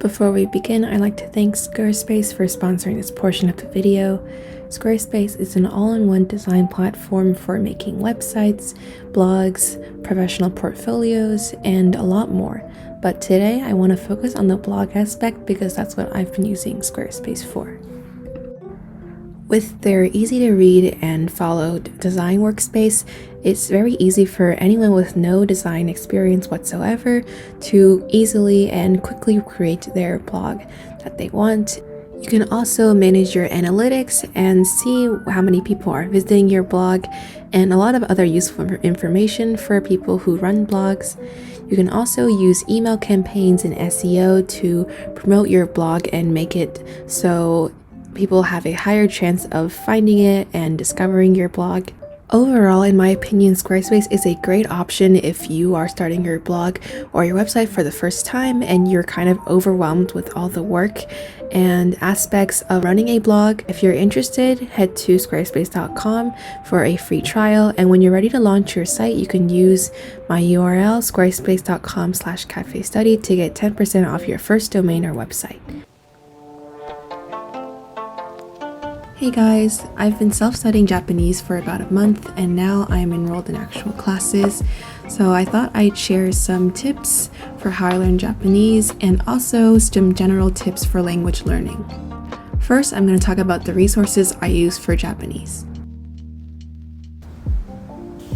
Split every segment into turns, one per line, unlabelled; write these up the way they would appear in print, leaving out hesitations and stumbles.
Before we begin, I'd like to thank Squarespace for sponsoring this portion of the video. Squarespace is an all-in-one design platform for making websites, blogs, professional portfolios, and a lot more. But today I want to focus on the blog aspect because that's what I've been using Squarespace for. With their easy to read and follow design workspace, it's very easy for anyone with no design experience whatsoever to easily and quickly create their blog that they want. You can also manage your analytics and see how many people are visiting your blog and a lot of other useful information for people who run blogs. You can also use email campaigns and SEO to promote your blog and make it so people have a higher chance of finding it and discovering your blog. Overall, in my opinion, Squarespace is a great option if you are starting your blog or your website for the first time and you're kind of overwhelmed with all the work and aspects of running a blog. If you're interested, head to squarespace.com for a free trial, and when you're ready to launch your site, you can use my URL squarespace.com/cafe.studyy to get 10% off your first domain or website. Hey guys, I've been self-studying Japanese for about a month and now I'm enrolled in actual classes, so I thought I'd share some tips for how I learn Japanese and also some general tips for language learning. First, I'm going to talk about the resources I use for Japanese.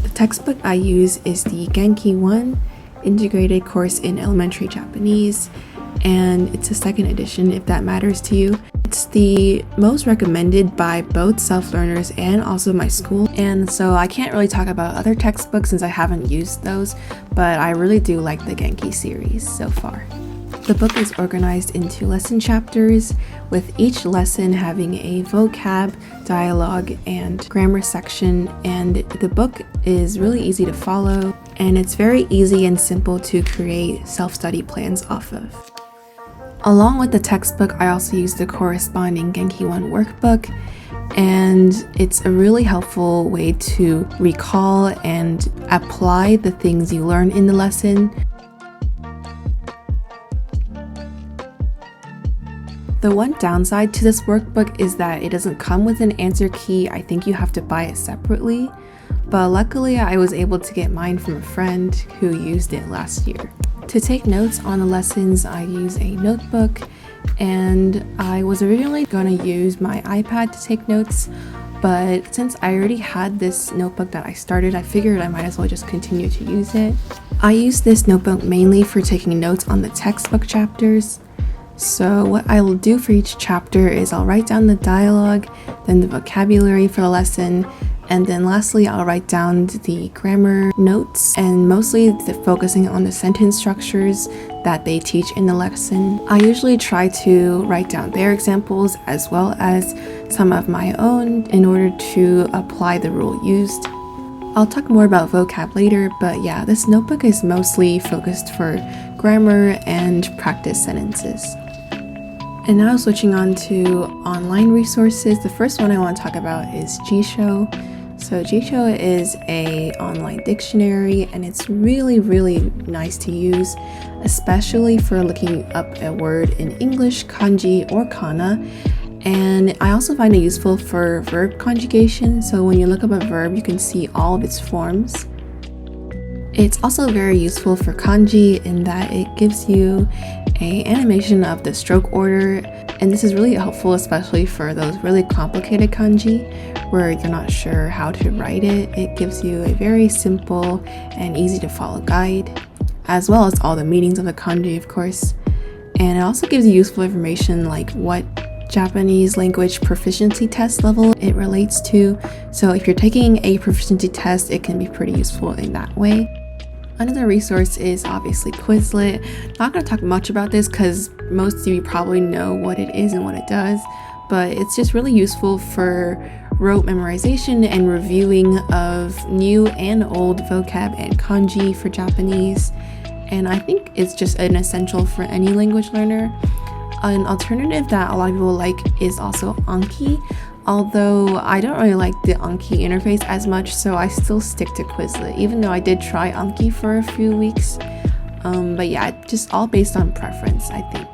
The textbook I use is the Genki 1 Integrated Course in Elementary Japanese, and it's a second edition if that matters to you. It's the most recommended by both self-learners and also my school, and so I can't really talk about other textbooks since I haven't used those, but I really do like the Genki series so far. The book is organized into lesson chapters, with each lesson having a vocab, dialogue, and grammar section, and the book is really easy to follow, and it's very easy and simple to create self-study plans off of. Along with the textbook, I also use the corresponding Genki 1 workbook, and it's a really helpful way to recall and apply the things you learn in the lesson. The one downside to this workbook is that it doesn't come with an answer key. I think you have to buy it separately, but luckily I was able to get mine from a friend who used it last year. To take notes on the lessons, I use a notebook, and I was originally going to use my iPad to take notes, but since I already had this notebook that I started, I figured I might as well just continue to use it. I use this notebook mainly for taking notes on the textbook chapters. So what I will do for each chapter is I'll write down the dialogue, then the vocabulary for the lesson, and then lastly I'll write down the grammar notes, and mostly focusing on the sentence structures that they teach in the lesson. I usually try to write down their examples as well as some of my own in order to apply the rule used. I'll talk more about vocab later, but yeah, this notebook is mostly focused for grammar and practice sentences. And now switching on to online resources, the first one I want to talk about is Jisho. So Jisho is an online dictionary, and it's really nice to use, especially for looking up a word in English, kanji, or kana. And I also find it useful for verb conjugation, so when you look up a verb, you can see all of its forms. It's also very useful for kanji in that it gives you an animation of the stroke order, and this is really helpful especially for those really complicated kanji where you're not sure how to write it. It gives you a very simple and easy to follow guide, as well as all the meanings of the kanji, of course. And it also gives you useful information like what Japanese language proficiency test level it relates to. So if you're taking a proficiency test, it can be pretty useful in that way. Another resource is obviously Quizlet. Not going to talk much about this because most of you probably know what it is and what it does, but it's just really useful for rote memorization and reviewing of new and old vocab and kanji for Japanese, and I think it's just an essential for any language learner. An alternative that a lot of people like is also Anki, although I don't really like the Anki interface as much, so I still stick to Quizlet, even though I did try Anki for a few weeks. But yeah, just all based on preference, I think.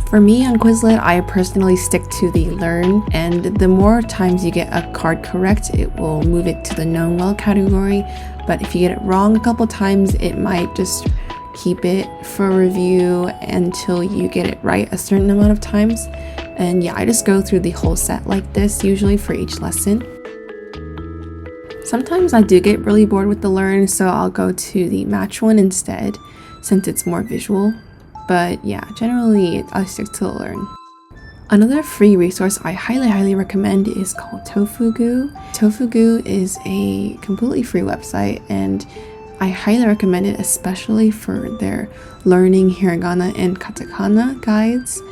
For me on Quizlet, I personally stick to the learn, and the more times you get a card correct, it will move it to the known well category. But if you get it wrong a couple times, it might just keep it for review until you get it right a certain amount of times. And yeah, I just go through the whole set like this usually for each lesson. Sometimes I do get really bored with the learn, so I'll go to the match one instead, since it's more visual. But yeah, generally I stick to the learn. Another free resource I highly recommend is called Tofugu. Tofugu is a completely free website, and I highly recommend it, especially for their learning hiragana and katakana guides.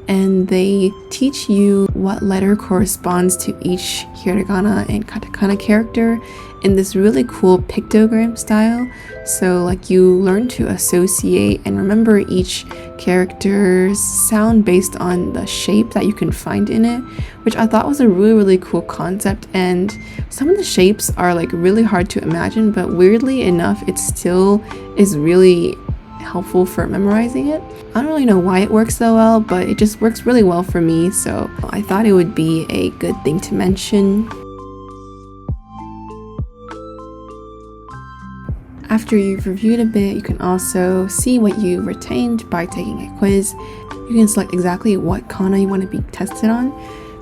And they teach you what letter corresponds to each hiragana and katakana character in this really cool pictogram style. So like you learn to associate and remember each character's sound based on the shape that you can find in it, which I thought was a really cool concept. And some of the shapes are like really hard to imagine, but weirdly enough, it still is really helpful for memorizing it. I don't really know why it works so well, but it just works really well for me, so I thought it would be a good thing to mention. After you've reviewed a bit, you can also see what you retained by taking a quiz. You can select exactly what kana you want to be tested on,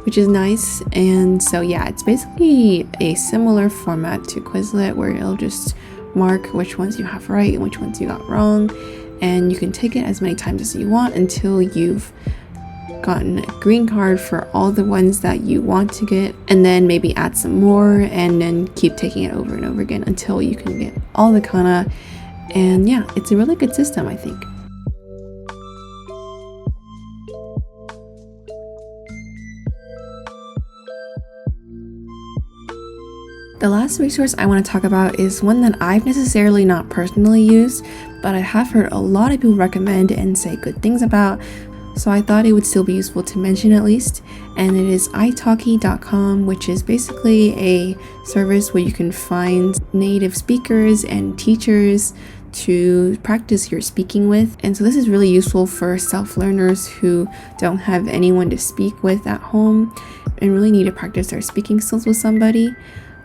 which is nice. And so yeah, it's basically a similar format to Quizlet, where it'll just mark which ones you have right and which ones you got wrong, and you can take it as many times as you want until you've gotten a green card for all the ones that you want to get, and then maybe add some more and then keep taking it over and over again until you can get all the kana. And yeah, it's a really good system, I think. The last resource I want to talk about is one that I've necessarily not personally used, but I have heard a lot of people recommend and say good things about, so I thought it would still be useful to mention at least. And it is italki.com, which is basically a service where you can find native speakers and teachers to practice your speaking with. And so this is really useful for self-learners who don't have anyone to speak with at home and really need to practice their speaking skills with somebody.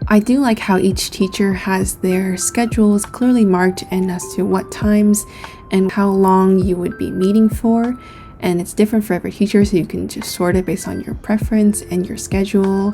I do like how each teacher has their schedules clearly marked and as to what times and how long you would be meeting for. And it's different for every teacher, so you can just sort it based on your preference and your schedule.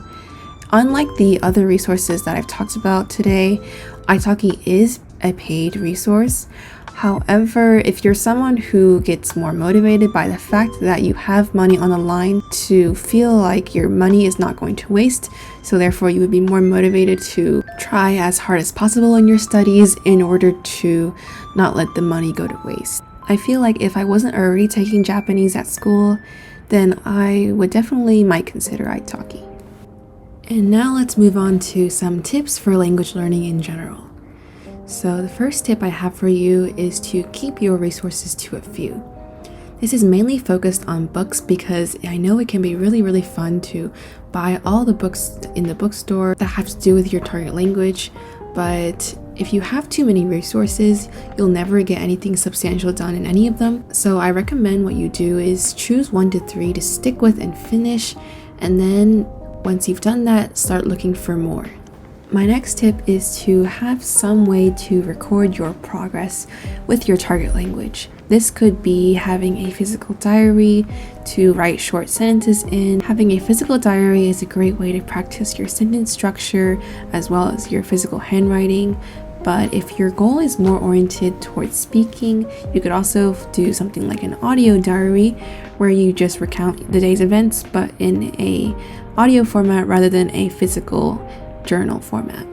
Unlike the other resources that I've talked about today, italki is a paid resource. However, if you're someone who gets more motivated by the fact that you have money on the line, to feel like your money is not going to waste, so therefore you would be more motivated to try as hard as possible in your studies in order to not let the money go to waste. I feel like if I wasn't already taking Japanese at school, then I would definitely might consider italki. And now let's move on to some tips for language learning in general. So the first tip I have for you is to keep your resources to a few. This is mainly focused on books because I know it can be really fun to buy all the books in the bookstore that have to do with your target language, but if you have too many resources, you'll never get anything substantial done in any of them. So I recommend what you do is choose 1 to 3 to stick with and finish, and then once you've done that, start looking for more. My next tip is to have some way to record your progress with your target language. This could be having a physical diary to write short sentences in. Having a physical diary is a great way to practice your sentence structure as well as your physical handwriting. But if your goal is more oriented towards speaking, you could also do something like an audio diary where you just recount the day's events but in a audio format rather than a physical journal format.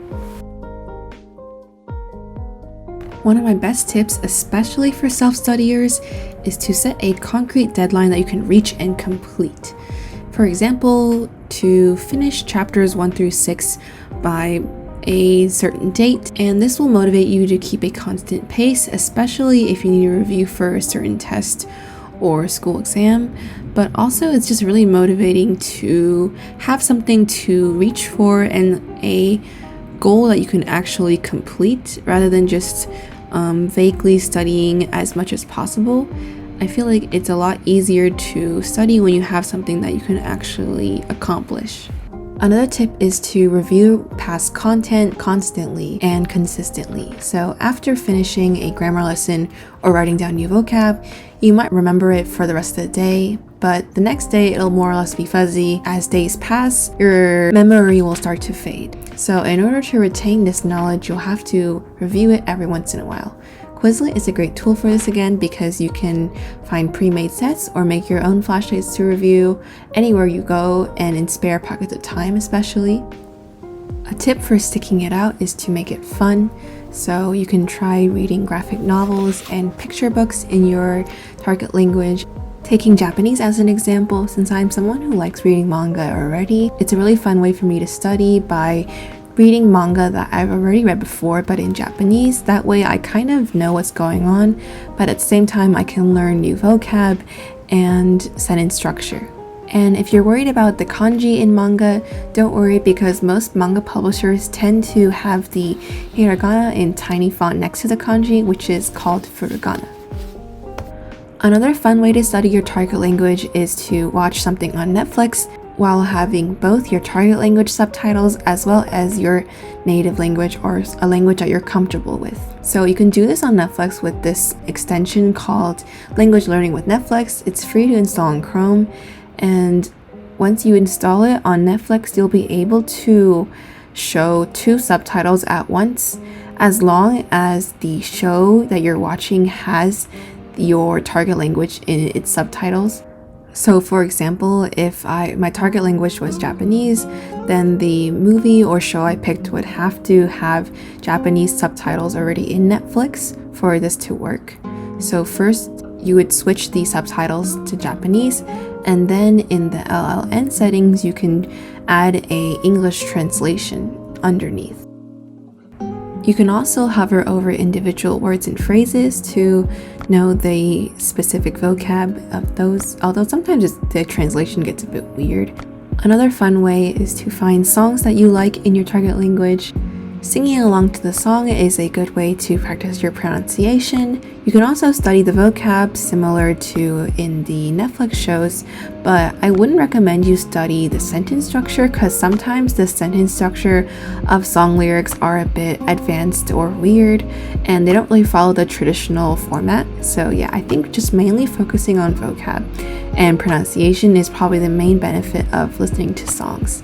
One of my best tips, especially for self-studiers, is to set a concrete deadline that you can reach and complete. For example, to finish chapters 1 through 6 by a certain date, and this will motivate you to keep a constant pace, especially if you need to review for a certain test or school exam. But also it's just really motivating to have something to reach for and a goal that you can actually complete rather than just vaguely studying as much as possible. I feel like it's a lot easier to study when you have something that you can actually accomplish. Another tip is to review past content constantly and consistently. So after finishing a grammar lesson or writing down new vocab, you might remember it for the rest of the day, but the next day it'll more or less be fuzzy. As days pass, your memory will start to fade. So in order to retain this knowledge, you'll have to review it every once in a while. Quizlet is a great tool for this again because you can find pre-made sets or make your own flashcards to review anywhere you go and in spare pockets of time especially. A tip for sticking it out is to make it fun. So you can try reading graphic novels and picture books in your target language. Taking Japanese as an example, since I'm someone who likes reading manga already, it's a really fun way for me to study by reading manga that I've already read before but in Japanese. That way I kind of know what's going on, but at the same time I can learn new vocab and sentence structure. And if you're worried about the kanji in manga, don't worry because most manga publishers tend to have the hiragana in tiny font next to the kanji, which is called furigana. Another fun way to study your target language is to watch something on Netflix while having both your target language subtitles as well as your native language or a language that you're comfortable with. So you can do this on Netflix with this extension called Language Learning with Netflix. It's free to install on Chrome, and once you install it on Netflix, you'll be able to show 2 subtitles at once as long as the show that you're watching has your target language in its subtitles. So for example, if my target language was Japanese, then the movie or show I picked would have to have Japanese subtitles already in Netflix for this to work. So first, you would switch the subtitles to Japanese, and then in the LLN settings, you can add a English translation underneath. You can also hover over individual words and phrases to know the specific vocab of those, although sometimes the translation gets a bit weird. Another fun way is to find songs that you like in your target language. Singing along to the song is a good way to practice your pronunciation. You can also study the vocab similar to in the Netflix shows, but I wouldn't recommend you study the sentence structure because sometimes the sentence structure of song lyrics are a bit advanced or weird and they don't really follow the traditional format. So yeah, I think just mainly focusing on vocab and pronunciation is probably the main benefit of listening to songs.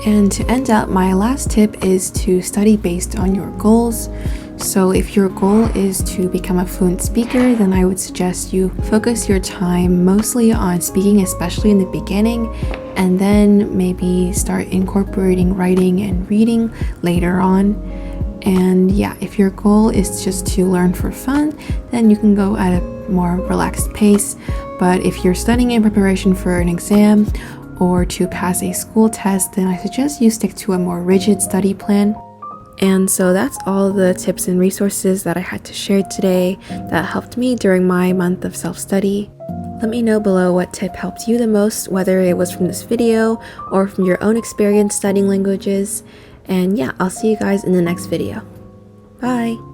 And to end out, my last tip is to study based on your goals. So if your goal is to become a fluent speaker, then I would suggest you focus your time mostly on speaking, especially in the beginning, and then maybe start incorporating writing and reading later on. And yeah, if your goal is just to learn for fun, then you can go at a more relaxed pace. But if you're studying in preparation for an exam or to pass a school test, then I suggest you stick to a more rigid study plan. And so that's all the tips and resources that I had to share today that helped me during my month of self-study. Let me know below what tip helped you the most, whether it was from this video or from your own experience studying languages. And yeah, I'll see you guys in the next video. Bye!